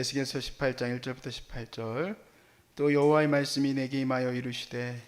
에스겔서 18장 1절부터 18절. 또 여호와의 말씀이 내게 임하여 이르시되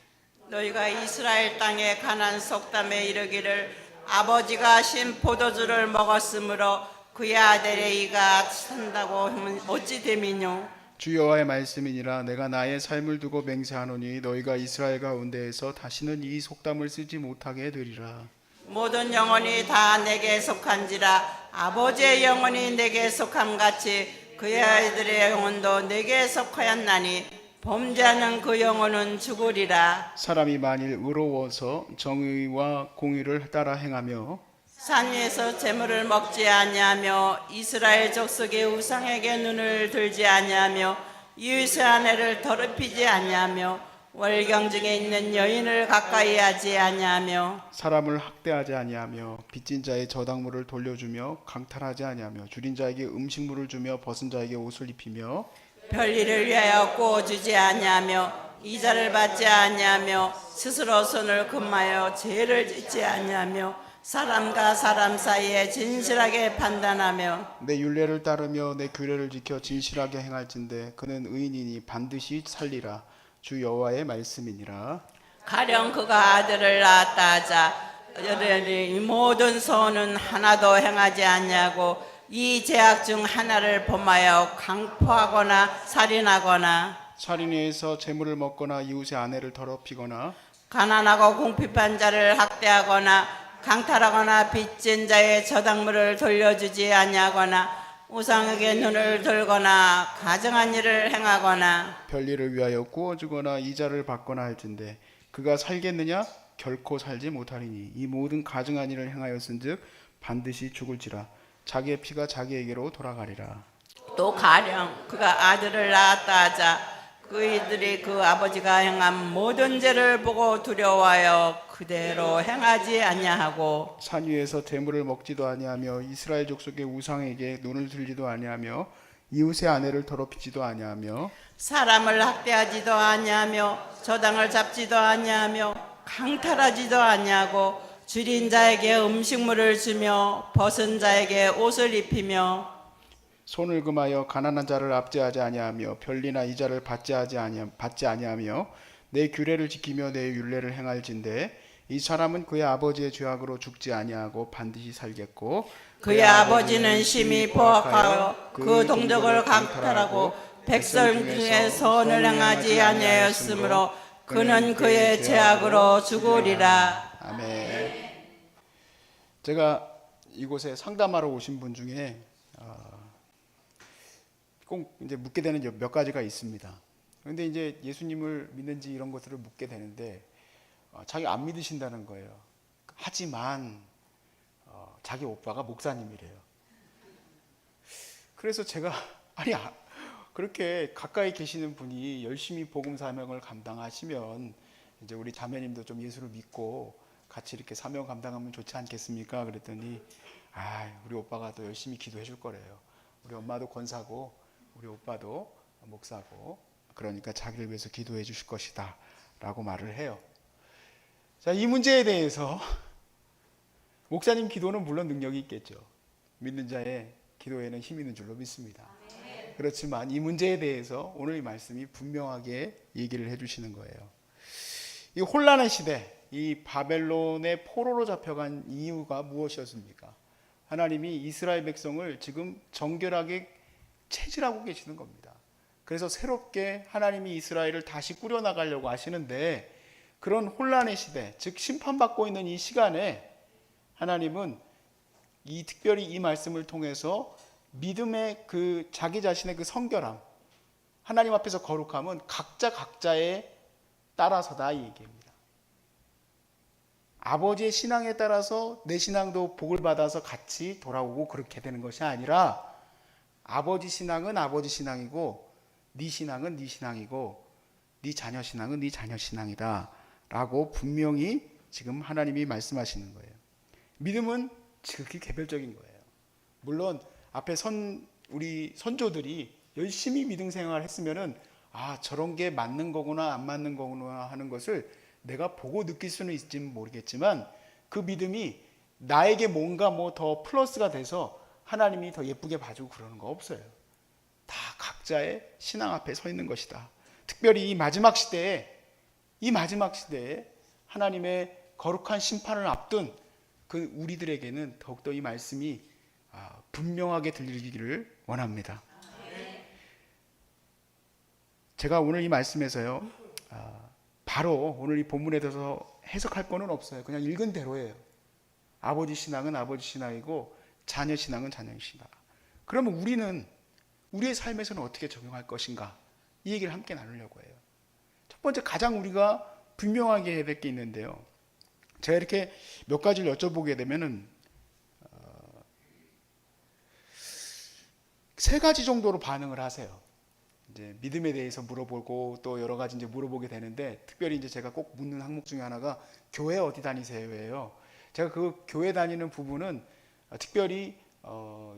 너희가 이스라엘 땅에 가난 속담에 이르기를 아버지가 신 포도주를 먹었으므로 그의 아들의 이가 산다고 하면 어찌 됨이뇨. 주 여호와의 말씀이니라. 내가 나의 삶을 두고 맹세하노니 너희가 이스라엘 가운데에서 다시는 이 속담을 쓰지 못하게 되리라. 모든 영혼이 다 내게 속한지라. 아버지의 영혼이 내게 속함같이 그의 아들의 영혼도 내게 속하였나니 범죄하는 그 영혼은 죽으리라. 사람이 만일 의로워서 정의와 공의를 따라 행하며 산 위에서 재물을 먹지 아니하며 이스라엘 족속의 우상에게 눈을 들지 아니하며 이웃의 아내를 더럽히지 아니하며 월경 중에 있는 여인을 가까이 하지 아니하며 사람을 학대하지 아니하며 빚진 자의 저당물을 돌려주며 강탈하지 아니하며 줄인 자에게 음식물을 주며 벗은 자에게 옷을 입히며 별일을 위하여 구워주지 아니하며 이자를 받지 아니하며 스스로 손을 금하여 죄를 짓지 아니하며 사람과 사람 사이에 진실하게 판단하며 내 율례를 따르며 내 규례를 지켜 진실하게 행할진대 그는 의인이니 반드시 살리라. 주 여호와의 말씀이니라. 가령 그가 아들을 낳았다 하자 이 모든 소원은 하나도 행하지 아니하고 이 죄악 중 하나를 범하여 강포하거나 살인하거나 살인해서 재물을 먹거나 이웃의 아내를 더럽히거나 가난하고 궁핍한 자를 학대하거나 강탈하거나 빚진 자의 저당물을 돌려주지 아니하거나 우상에게 눈을 들거나 가증한 일을 행하거나 별일을 위하여 구워주거나 이자를 받거나 할진대 그가 살겠느냐? 결코 살지 못하리니 이 모든 가증한 일을 행하였은즉 반드시 죽을지라. 자기의 피가 자기에게로 돌아가리라. 또 가령 그가 아들을 낳았다 하자 그이들이 그 아버지가 행한 모든 죄를 보고 두려워하여 그대로 행하지 아니하고 산 위에서 재물을 먹지도 아니하며 이스라엘 족속의 우상에게 눈을 들지도 아니하며 이웃의 아내를 더럽히지도 아니하며 사람을 학대하지도 아니하며 저당을 잡지도 아니하며 강탈하지도 아니하고 줄인 자에게 음식물을 주며 벗은 자에게 옷을 입히며 손을 금하여 가난한 자를 압제하지 아니하며 별리나 이자를 받지 아니하며 내 규례를 지키며 내 율례를 행할진대 이 사람은 그의 아버지의 죄악으로 죽지 아니하고 반드시 살겠고 그의 아버지는 심히 포악하여 그 동족을 강탈하고 백성 중에 선을 행하지 아니하였으므로 그는 그의 죄악으로 죽으리라. 아멘. 제가 이곳에 상담하러 오신 분 중에 꼭 이제 묻게 되는 몇 가지가 있습니다. 그런데 이제 예수님을 믿는지 이런 것들을 묻게 되는데 자기 안 믿으신다는 거예요. 하지만 자기 오빠가 목사님이래요. 그래서 제가 그렇게 가까이 계시는 분이 열심히 복음 사명을 감당하시면 이제 우리 자매님도 좀 예수를 믿고 같이 이렇게 사명 감당하면 좋지 않겠습니까? 그랬더니 우리 오빠가 또 열심히 기도해 줄 거래요. 우리 엄마도 권사고 우리 오빠도 목사고 그러니까 자기를 위해서 기도해 주실 것이다 라고 말을 해요. 자, 이 문제에 대해서 목사님 기도는 물론 능력이 있겠죠. 믿는 자의 기도에는 힘이 있는 줄로 믿습니다. 그렇지만 이 문제에 대해서 오늘 이 말씀이 분명하게 얘기를 해주시는 거예요. 이 혼란의 시대, 이 바벨론의 포로로 잡혀간 이유가 무엇이었습니까? 하나님이 이스라엘 백성을 지금 정결하게 체질하고 계시는 겁니다. 그래서 새롭게 하나님이 이스라엘을 다시 꾸려나가려고 하시는데 그런 혼란의 시대, 즉 심판받고 있는 이 시간에 하나님은 특별히 이 말씀을 통해서 믿음의 그 자기 자신의 그 성결함, 하나님 앞에서 거룩함은 각자에 따라서다 이 얘기입니다. 아버지의 신앙에 따라서 내 신앙도 복을 받아서 같이 돌아오고 그렇게 되는 것이 아니라 아버지 신앙은 아버지 신앙이고 네 신앙은 네 신앙이고 네 자녀 신앙은 네 자녀 신앙이다 라고 분명히 지금 하나님이 말씀하시는 거예요. 믿음은 지극히 개별적인 거예요. 물론 앞에 우리 선조들이 열심히 믿음 생활을 했으면은 저런 게 맞는 거구나 안 맞는 거구나 하는 것을 내가 보고 느낄 수는 있을지는 모르겠지만 그 믿음이 나에게 뭔가 더 플러스가 돼서 하나님이 더 예쁘게 봐주고 그러는 거 없어요. 다 각자의 신앙 앞에 서 있는 것이다. 특별히 이 마지막 시대에 하나님의 거룩한 심판을 앞둔 그 우리들에게는 더욱더 이 말씀이 분명하게 들리기를 원합니다. 제가 오늘 이 말씀에서요, 바로 오늘 이 본문에 대해서 해석할 거는 없어요. 그냥 읽은 대로예요. 아버지 신앙은 아버지 신앙이고 자녀 신앙은 자녀 신앙. 그러면 우리는 우리의 삶에서는 어떻게 적용할 것인가? 이 얘기를 함께 나누려고 해요. 첫 번째, 가장 우리가 분명하게 해야 될 게 있는데요. 제가 이렇게 몇 가지를 여쭤보게 되면은 세 가지 정도로 반응을 하세요. 이제 믿음에 대해서 물어보고 또 여러 가지 이제 물어보게 되는데, 특별히 이제 제가 꼭 묻는 항목 중에 하나가 교회 어디 다니세요예요. 제가 그 교회 다니는 부분은 특별히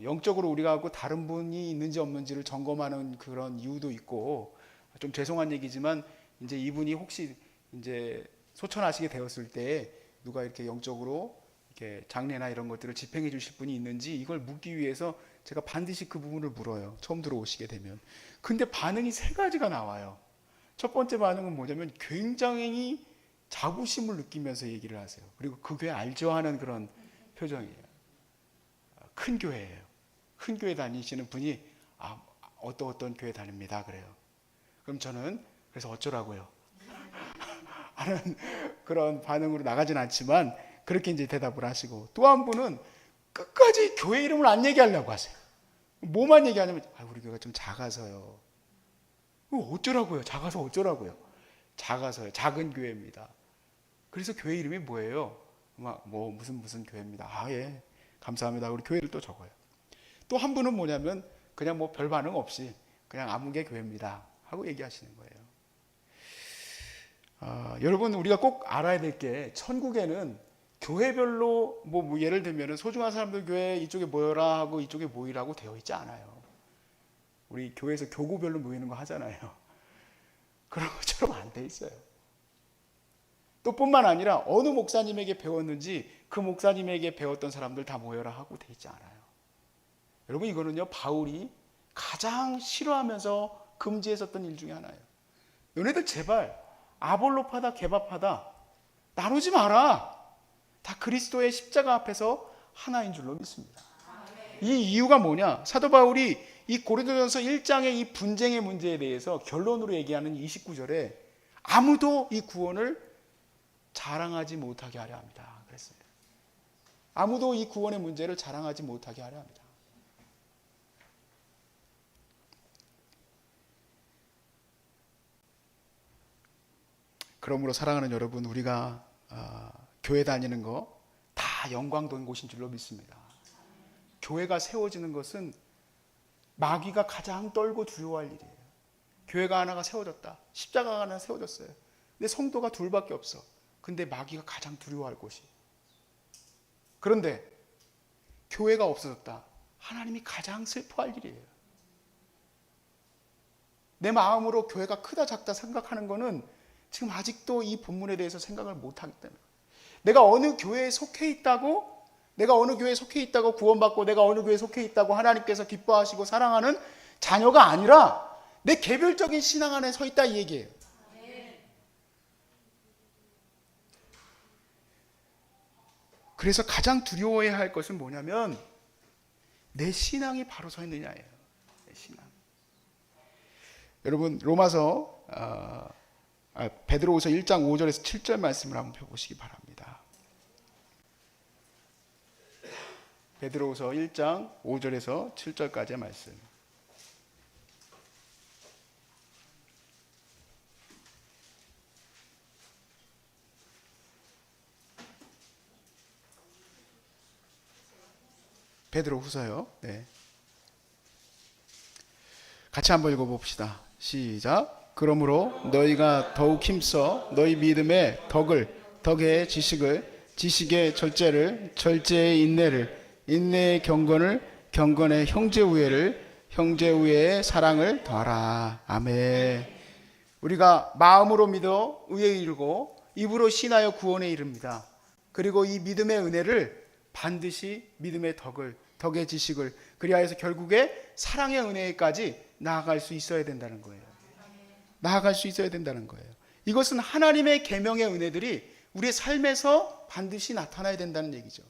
영적으로 우리가 하고 다른 분이 있는지 없는지를 점검하는 그런 이유도 있고, 좀 죄송한 얘기지만 이제 이분이 혹시 이제 소천하시게 되었을 때 누가 이렇게 영적으로 이렇게 장례나 이런 것들을 집행해 주실 분이 있는지 이걸 묻기 위해서 제가 반드시 그 부분을 물어요. 처음 들어오시게 되면. 근데 반응이 세 가지가 나와요. 첫 번째 반응은 뭐냐면 굉장히 자부심을 느끼면서 얘기를 하세요. 그리고 그 교회 알죠 하는 그런 표정이에요. 큰 교회예요. 큰 교회 다니시는 분이 어떤 교회 다닙니다 그래요. 그럼 저는 그래서 어쩌라고요 하는 그런 반응으로 나가진 않지만 그렇게 이제 대답을 하시고, 또 한 분은 끝까지 교회 이름을 안 얘기하려고 하세요. 뭐만 얘기하냐면 우리 교회가 좀 작아서요. 어쩌라고요? 작아서 어쩌라고요? 작아서요. 작은 교회입니다. 그래서 교회 이름이 뭐예요? 무슨 교회입니다. 예, 감사합니다. 우리 교회를 또 적어요. 또 한 분은 뭐냐면 그냥 별 반응 없이 그냥 아무개 교회입니다 하고 얘기하시는 거예요. 여러분, 우리가 꼭 알아야 될 게, 천국에는 교회별로 예를 들면 소중한 사람들 교회 이쪽에 모여라 하고 이쪽에 모이라고 되어 있지 않아요. 우리 교회에서 교구별로 모이는 거 하잖아요. 그런 것처럼 안 돼 있어요. 또 뿐만 아니라 어느 목사님에게 배웠는지 그 목사님에게 배웠던 사람들 다 모여라 하고 돼 있지 않아요. 여러분, 이거는요, 바울이 가장 싫어하면서 금지했었던 일 중에 하나예요. 너네들 제발 아볼로파다 게바파다 나누지 마라. 다 그리스도의 십자가 앞에서 하나인 줄로 믿습니다. 이 이유가 뭐냐? 사도 바울이 이 고린도전서 1장의 이 분쟁의 문제에 대해서 결론으로 얘기하는 29절에 아무도 이 구원을 자랑하지 못하게 하려 합니다 그랬어요. 아무도 이 구원의 문제를 자랑하지 못하게 하려 합니다. 그러므로 사랑하는 여러분, 우리가 교회 다니는 거 다 영광된 곳인 줄로 믿습니다. 교회가 세워지는 것은 마귀가 가장 떨고 두려워할 일이에요. 교회가 하나가 세워졌다. 십자가가 하나 세워졌어요. 근데 성도가 둘밖에 없어. 근데 마귀가 가장 두려워할 곳이. 그런데 교회가 없어졌다. 하나님이 가장 슬퍼할 일이에요. 내 마음으로 교회가 크다 작다 생각하는 거는 지금 아직도 이 본문에 대해서 생각을 못하기 때문에, 내가 어느 교회에 속해 있다고 구원받고 내가 어느 교회에 속해 있다고 하나님께서 기뻐하시고 사랑하는 자녀가 아니라 내 개별적인 신앙 안에 서 있다 이 얘기예요. 그래서 가장 두려워해야 할 것은 뭐냐면 내 신앙이 바로 서 있느냐예요. 내 신앙. 여러분, 베드로후서 1장 5절에서 7절 말씀을 한번 펴보시기 바랍니다. 베드로후서 1장 5절에서 7절까지의 말씀. 베드로후서요. 네. 같이 한번 읽어봅시다. 시작. 그러므로 너희가 더욱 힘써 너희 믿음의 덕을, 덕의 지식을, 지식의 절제를, 절제의 인내를, 인내의 경건을, 경건의 형제우애를, 형제우애의 사랑을 더하라. 아멘. 우리가 마음으로 믿어 의에 이르고 입으로 신하여 구원에 이릅니다. 그리고 이 믿음의 은혜를 반드시 믿음의 덕을, 덕의 지식을, 그리하여서 결국에 사랑의 은혜까지 나아갈 수 있어야 된다는 거예요. 나아갈 수 있어야 된다는 거예요. 이것은 하나님의 계명의 은혜들이 우리의 삶에서 반드시 나타나야 된다는 얘기죠.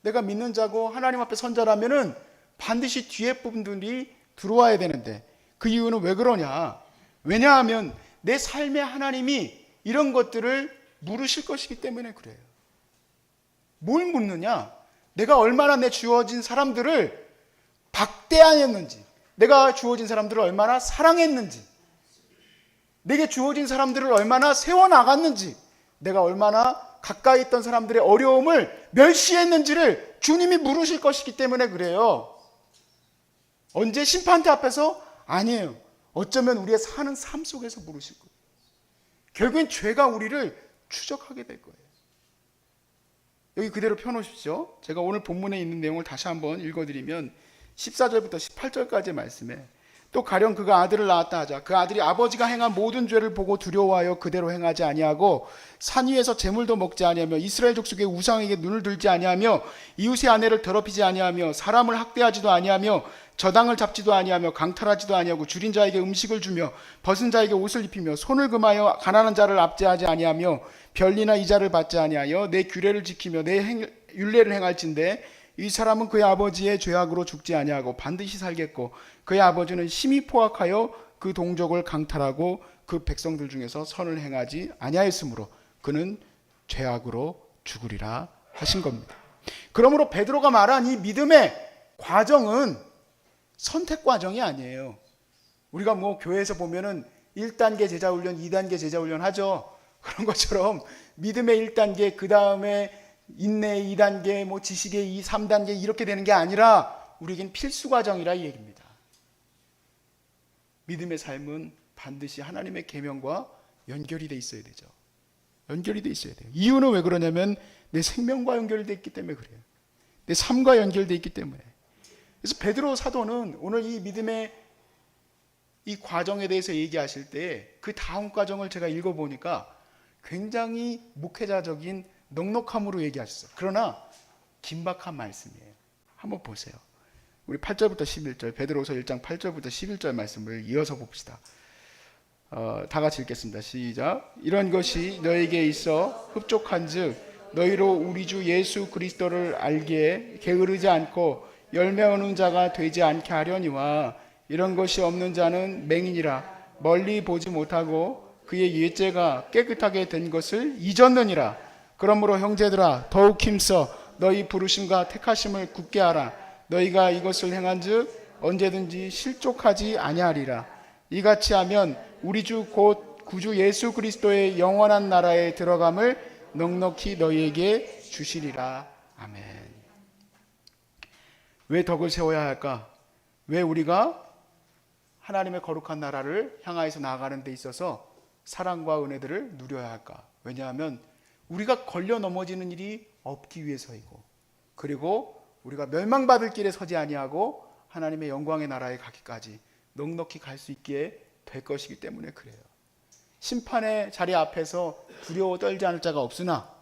내가 믿는 자고 하나님 앞에 선 자라면은 반드시 뒤에 부분들이 들어와야 되는데, 그 이유는 왜 그러냐? 왜냐하면 내 삶에 하나님이 이런 것들을 물으실 것이기 때문에 그래요. 뭘 묻느냐? 내가 얼마나 내 주어진 사람들을 박대하였는지, 내가 주어진 사람들을 얼마나 사랑했는지, 내게 주어진 사람들을 얼마나 세워나갔는지, 내가 얼마나 가까이 있던 사람들의 어려움을 멸시했는지를 주님이 물으실 것이기 때문에 그래요. 언제 심판대 앞에서? 아니에요. 어쩌면 우리의 사는 삶 속에서 물으실 거예요. 결국엔 죄가 우리를 추적하게 될 거예요. 여기 그대로 펴놓으십시오. 제가 오늘 본문에 있는 내용을 다시 한번 읽어드리면 14절부터 18절까지의 말씀에, 또 가령 그가 아들을 낳았다 하자 그 아들이 아버지가 행한 모든 죄를 보고 두려워하여 그대로 행하지 아니하고 산 위에서 제물도 먹지 아니하며 이스라엘 족속의 우상에게 눈을 들지 아니하며 이웃의 아내를 더럽히지 아니하며 사람을 학대하지도 아니하며 저당을 잡지도 아니하며 강탈하지도 아니하고 줄인 자에게 음식을 주며 벗은 자에게 옷을 입히며 손을 금하여 가난한 자를 압제하지 아니하며 별리나 이자를 받지 아니하여 내 규례를 지키며 내 율례를 행할진대 이 사람은 그의 아버지의 죄악으로 죽지 아니하고 반드시 살겠고 그의 아버지는 심히 포악하여 그 동족을 강탈하고 그 백성들 중에서 선을 행하지 아니하였으므로 그는 죄악으로 죽으리라 하신 겁니다. 그러므로 베드로가 말한 이 믿음의 과정은 선택 과정이 아니에요. 우리가 뭐 교회에서 보면은 1단계 제자 훈련, 2단계 제자 훈련 하죠. 그런 것처럼 믿음의 1단계, 그 다음에 인내의 2단계, 뭐 지식의 2, 3단계 이렇게 되는 게 아니라 우리에겐 필수 과정이라 이 얘기입니다. 믿음의 삶은 반드시 하나님의 계명과 연결이 돼 있어야 되죠. 연결이 돼 있어야 돼요. 이유는 왜 그러냐면 내 생명과 연결돼 있기 때문에 그래요. 내 삶과 연결돼 있기 때문에. 그래서 베드로 사도는 오늘 이 믿음의 이 과정에 대해서 얘기하실 때 그 다음 과정을 제가 읽어보니까 굉장히 목회자적인 넉넉함으로 얘기하셨어요. 그러나 긴박한 말씀이에요. 한번 보세요. 우리 8절부터 11절, 베드로서 1장 8절부터 11절 말씀을 이어서 봅시다. 다 같이 읽겠습니다. 시작. 이런 것이 너에게 있어 흡족한즉 너희로 우리 주 예수 그리스도를 알기에 게으르지 않고 열매 얻는 자가 되지 않게 하려니와 이런 것이 없는 자는 맹인이라 멀리 보지 못하고 그의 예죄가 깨끗하게 된 것을 잊었느니라. 그러므로 형제들아 더욱 힘써 너희 부르심과 택하심을 굳게 하라. 너희가 이것을 행한즉 언제든지 실족하지 아니하리라. 이같이 하면 우리 주 곧 구주 예수 그리스도의 영원한 나라에 들어감을 넉넉히 너희에게 주시리라. 아멘. 왜 덕을 세워야 할까? 왜 우리가 하나님의 거룩한 나라를 향하여서 나아가는 데 있어서 사랑과 은혜들을 누려야 할까? 왜냐하면 우리가 걸려 넘어지는 일이 없기 위해서이고, 그리고 우리가 멸망받을 길에 서지 아니하고 하나님의 영광의 나라에 가기까지 넉넉히 갈 수 있게 될 것이기 때문에 그래요. 심판의 자리 앞에서 두려워 떨지 않을 자가 없으나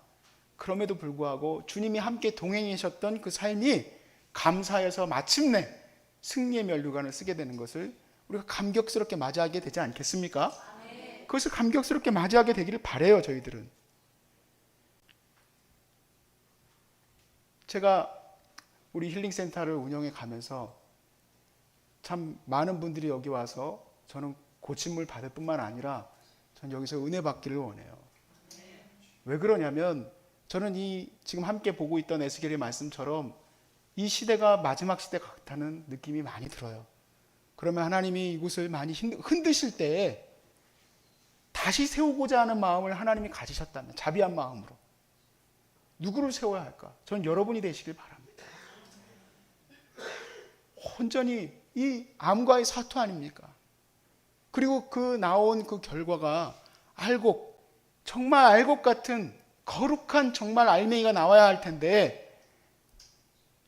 그럼에도 불구하고 주님이 함께 동행하셨던 그 삶이 감사해서 마침내 승리의 면류관을 쓰게 되는 것을 우리가 감격스럽게 맞이하게 되지 않겠습니까? 그것을 감격스럽게 맞이하게 되기를 바라요. 저희들은. 제가 우리 힐링센터를 운영해 가면서 참 많은 분들이 여기 와서 저는 고침을 받을 뿐만 아니라 저는 여기서 은혜 받기를 원해요. 왜 그러냐면 저는 이 지금 함께 보고 있던 에스겔의 말씀처럼 이 시대가 마지막 시대 같다는 느낌이 많이 들어요. 그러면 하나님이 이곳을 많이 흔드실 때에 다시 세우고자 하는 마음을 하나님이 가지셨다면, 자비한 마음으로 누구를 세워야 할까? 저는 여러분이 되시길 바랍니다. 온전히 이 암과의 사투 아닙니까? 그리고 그 나온 그 결과가 알곡, 정말 알곡 같은 거룩한 정말 알맹이가 나와야 할 텐데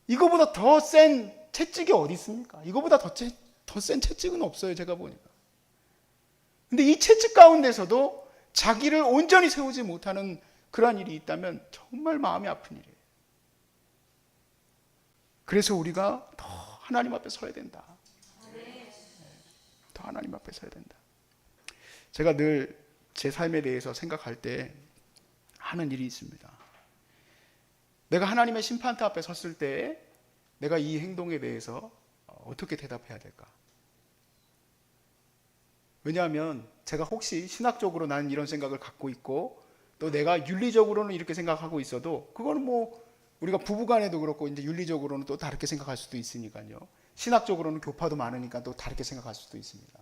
이거보다 더 센 채찍이 어디 있습니까? 이거보다 더 센 채찍은 없어요. 제가 보니까. 근데 이 채찍 가운데서도 자기를 온전히 세우지 못하는 그러한 일이 있다면 정말 마음이 아픈 일이에요. 그래서 우리가 더 하나님 앞에 서야 된다. 더 하나님 앞에 서야 된다. 제가 늘 제 삶에 대해서 생각할 때 하는 일이 있습니다. 내가 하나님의 심판대 앞에 섰을 때 내가 이 행동에 대해서 어떻게 대답해야 될까? 왜냐하면 제가 혹시 신학적으로 나는 이런 생각을 갖고 있고 또 내가 윤리적으로는 이렇게 생각하고 있어도 그거는 뭐 우리가 부부간에도 그렇고 이제 윤리적으로는 또 다르게 생각할 수도 있으니까요. 신학적으로는 교파도 많으니까 또 다르게 생각할 수도 있습니다.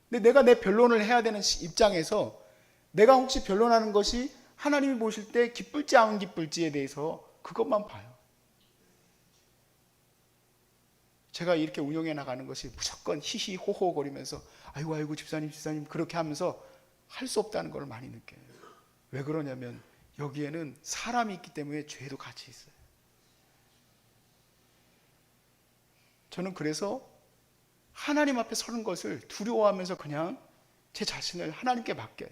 근데 내가 내 변론을 해야 되는 입장에서 내가 혹시 변론하는 것이 하나님이 보실 때 기쁠지 안 기쁠지에 대해서 그것만 봐요. 제가 이렇게 운영해 나가는 것이 무조건 히히호호 거리면서 아이고 집사님 그렇게 하면서 할 수 없다는 걸 많이 느껴요. 왜 그러냐면 여기에는 사람이 있기 때문에 죄도 같이 있어요. 저는 그래서 하나님 앞에 서는 것을 두려워하면서 그냥 제 자신을 하나님께 맡겨요.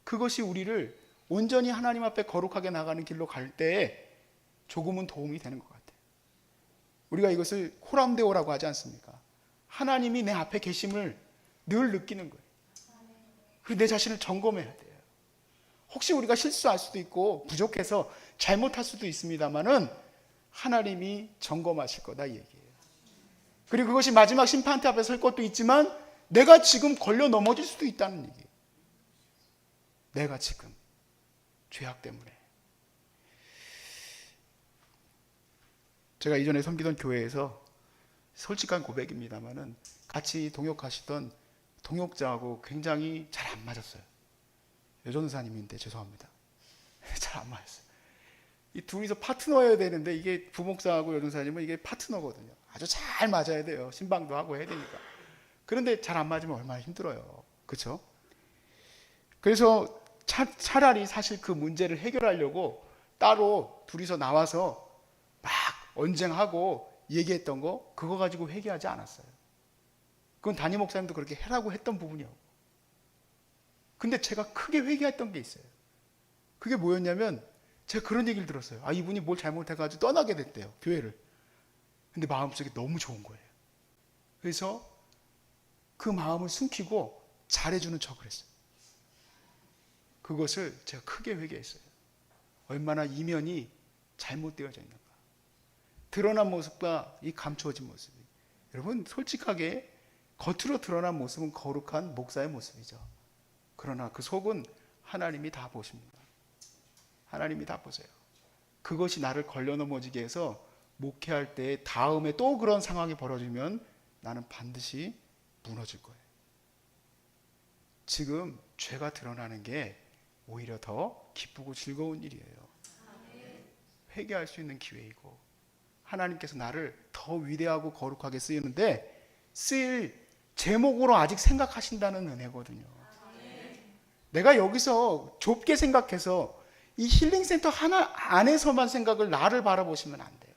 그것이 우리를 온전히 하나님 앞에 거룩하게 나가는 길로 갈 때에 조금은 도움이 되는 것 같아요. 우리가 이것을 코람데오라고 하지 않습니까? 하나님이 내 앞에 계심을 늘 느끼는 거예요. 그리고 내 자신을 점검해야 돼요. 혹시 우리가 실수할 수도 있고 부족해서 잘못할 수도 있습니다만은 하나님이 점검하실 거다 이 얘기예요. 그리고 그것이 마지막 심판대 앞에 설 것도 있지만 내가 지금 걸려 넘어질 수도 있다는 얘기예요. 내가 지금 죄악 때문에. 제가 이전에 섬기던 교회에서 솔직한 고백입니다만은 같이 동역하시던 동역자하고 굉장히 잘 안 맞았어요. 여전사님인데 죄송합니다. 잘 안 맞았어요. 이 둘이서 파트너여야 되는데 이게 부목사하고 여전사님은 이게 파트너거든요. 아주 잘 맞아야 돼요. 신방도 하고 해야 되니까. 그런데 잘 안 맞으면 얼마나 힘들어요. 그렇죠? 그래서 차라리 사실 그 문제를 해결하려고 따로 둘이서 나와서 막 언쟁하고 얘기했던 거 그거 가지고 회개하지 않았어요. 그건 담임 목사님도 그렇게 해라고 했던 부분이요. 근데 제가 크게 회개했던 게 있어요. 그게 뭐였냐면 제가 그런 얘기를 들었어요. 이분이 뭘 잘못해가지고 떠나게 됐대요. 교회를. 근데 마음속에 너무 좋은 거예요. 그래서 그 마음을 숨기고 잘해주는 척을 했어요. 그것을 제가 크게 회개했어요. 얼마나 이면이 잘못되어져 있는가. 드러난 모습과 이 감추어진 모습이. 여러분 솔직하게 겉으로 드러난 모습은 거룩한 목사의 모습이죠. 그러나 그 속은 하나님이 다 보십니다. 하나님이 다 보세요. 그것이 나를 걸려 넘어지게 해서 목회할 때 다음에 또 그런 상황이 벌어지면 나는 반드시 무너질 거예요. 지금 죄가 드러나는 게 오히려 더 기쁘고 즐거운 일이에요. 회개할 수 있는 기회이고 하나님께서 나를 더 위대하고 거룩하게 쓰이는데 쓰일 제목으로 아직 생각하신다는 은혜거든요. 내가 여기서 좁게 생각해서 이 힐링센터 하나 안에서만 생각을 나를 바라보시면 안 돼요.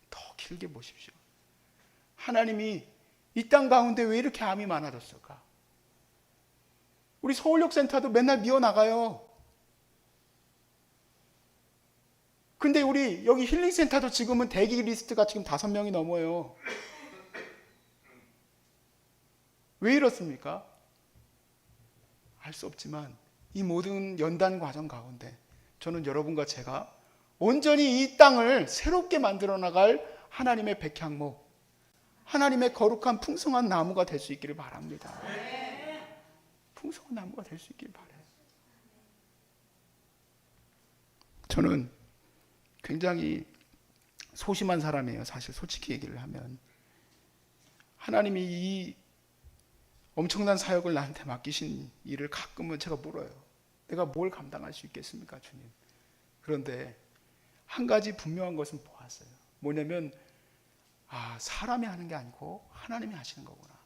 더 길게 보십시오. 하나님이 이 땅 가운데 왜 이렇게 암이 많아졌을까? 우리 서울역 센터도 맨날 미어나가요. 근데 우리 여기 힐링센터도 지금은 대기 리스트가 지금 5명이 넘어요. 왜 이렇습니까? 알 수 없지만 이 모든 연단 과정 가운데 저는 여러분과 제가 온전히 이 땅을 새롭게 만들어 나갈 하나님의 백향목, 하나님의 거룩한 풍성한 나무가 될 수 있기를 바랍니다. 풍성한 나무가 될 수 있기를 바라요. 저는 굉장히 소심한 사람이에요. 사실 솔직히 얘기를 하면 하나님이 이 엄청난 사역을 나한테 맡기신 일을 가끔은 제가 물어요. 내가 뭘 감당할 수 있겠습니까, 주님? 그런데 한 가지 분명한 것은 보았어요. 뭐냐면 사람이 하는 게 아니고 하나님이 하시는 거구나.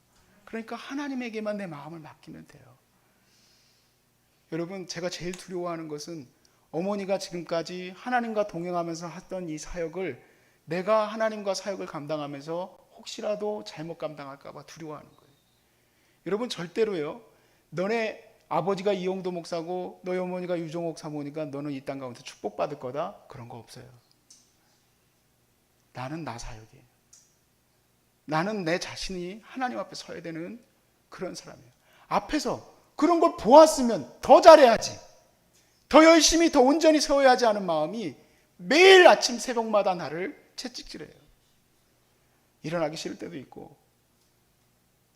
그러니까 하나님에게만 내 마음을 맡기면 돼요. 여러분, 제가 제일 두려워하는 것은 어머니가 지금까지 하나님과 동행하면서 했던 이 사역을 내가 하나님과 사역을 감당하면서 혹시라도 잘못 감당할까 봐 두려워하는 거예요. 여러분 절대로요. 너네 아버지가 이용도 목사고 너희 어머니가 유종옥 사모니까 너는 이 땅 가운데 축복받을 거다. 그런 거 없어요. 나는 나 사역이에요. 나는 내 자신이 하나님 앞에 서야 되는 그런 사람이에요. 앞에서 그런 걸 보았으면 더 잘해야지, 더 열심히 더 온전히 세워야지 하는 마음이 매일 아침 새벽마다 나를 채찍질해요. 일어나기 싫을 때도 있고,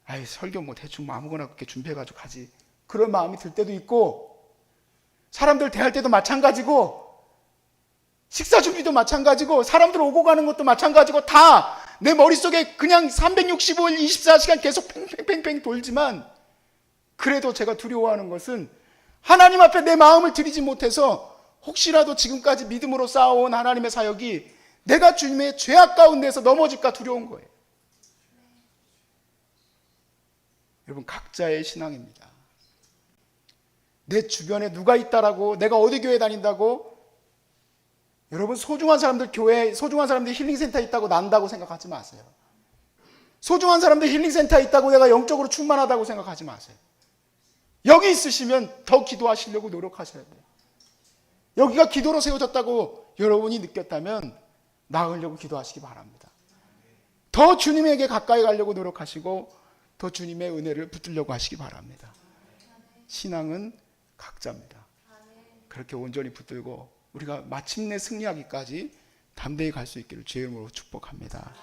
아이 설교 뭐 대충 아무거나 그렇게 준비해가지고 가지, 그런 마음이 들 때도 있고, 사람들 대할 때도 마찬가지고, 식사 준비도 마찬가지고, 사람들 오고 가는 것도 마찬가지고, 다 내 머릿속에 그냥 365일 24시간 계속 팽팽팽팽 돌지만, 그래도 제가 두려워하는 것은 하나님 앞에 내 마음을 드리지 못해서 혹시라도 지금까지 믿음으로 쌓아온 하나님의 사역이 내가 주님의 죄악 가운데서 넘어질까 두려운 거예요. 여러분, 각자의 신앙입니다. 내 주변에 누가 있다라고, 내가 어디 교회 다닌다고, 여러분 소중한 사람들 교회, 소중한 사람들 힐링센터에 있다고 난다고 생각하지 마세요. 소중한 사람들 힐링센터에 있다고 내가 영적으로 충만하다고 생각하지 마세요. 여기 있으시면 더 기도하시려고 노력하셔야 돼요. 여기가 기도로 세워졌다고 여러분이 느꼈다면 나으려고 기도하시기 바랍니다. 더 주님에게 가까이 가려고 노력하시고 더 주님의 은혜를 붙들려고 하시기 바랍니다. 신앙은 각자입니다. 그렇게 온전히 붙들고 우리가 마침내 승리하기까지 담대히 갈 수 있기를 주의 이름으로 축복합니다.